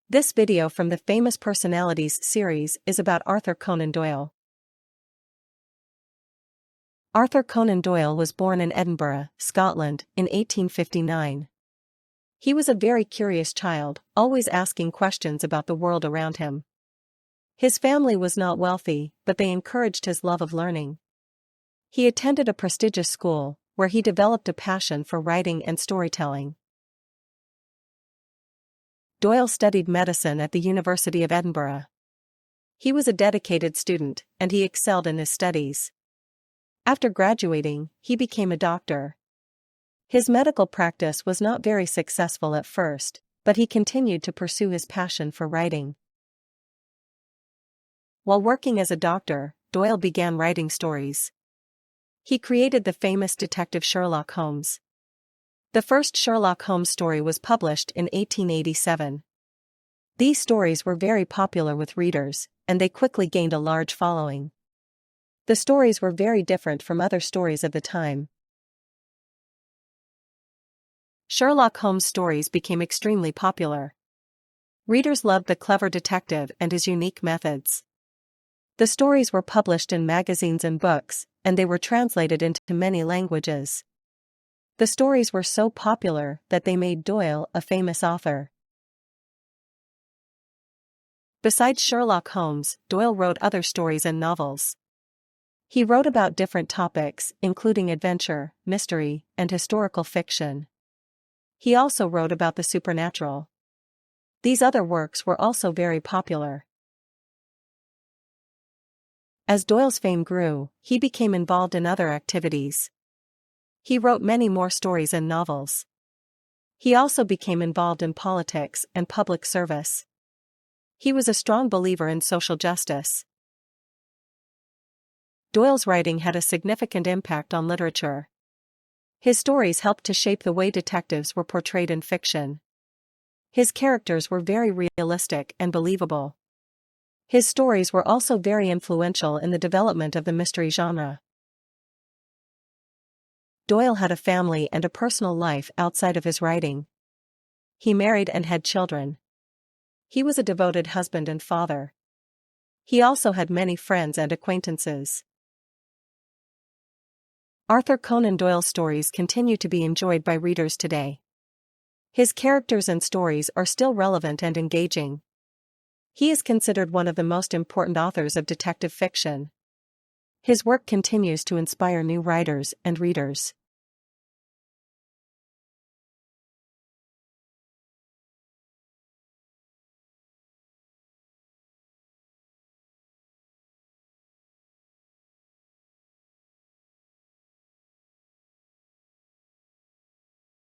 This video from the Famous Personalities series is about Arthur Conan Doyle. Arthur Conan Doyle was born in Edinburgh, Scotland, in 1859. He was a very curious child, always asking questions about the world around him. His family was not wealthy, but they encouraged his love of learning. He attended a prestigious school, where he developed a passion for writing and storytelling. Doyle studied medicine at the University of Edinburgh. He was a dedicated student, and he excelled in his studies. After graduating, he became a doctor. His medical practice was not very successful at first, but he continued to pursue his passion for writing. While working as a doctor, Doyle began writing stories. He created the famous detective Sherlock Holmes. The first Sherlock Holmes story was published in 1887. These stories were very popular with readers, and they quickly gained a large following. The stories were very different from other stories of the time. Sherlock Holmes stories became extremely popular. Readers loved the clever detective and his unique methods. The stories were published in magazines and books, and they were translated into many languages. The stories were so popular that they made Doyle a famous author. Besides Sherlock Holmes, Doyle wrote other stories and novels. He wrote about different topics, including adventure, mystery, and historical fiction. He also wrote about the supernatural. These other works were also very popular. As Doyle's fame grew, he became involved in other activities. He wrote many more stories and novels. He also became involved in politics and public service. He was a strong believer in social justice. Doyle's writing had a significant impact on literature. His stories helped to shape the way detectives were portrayed in fiction. His characters were very realistic and believable. His stories were also very influential in the development of the mystery genre. Doyle had a family and a personal life outside of his writing. He married and had children. He was a devoted husband and father. He also had many friends and acquaintances. Arthur Conan Doyle's stories continue to be enjoyed by readers today. His characters and stories are still relevant and engaging. He is considered one of the most important authors of detective fiction. His work continues to inspire new writers and readers.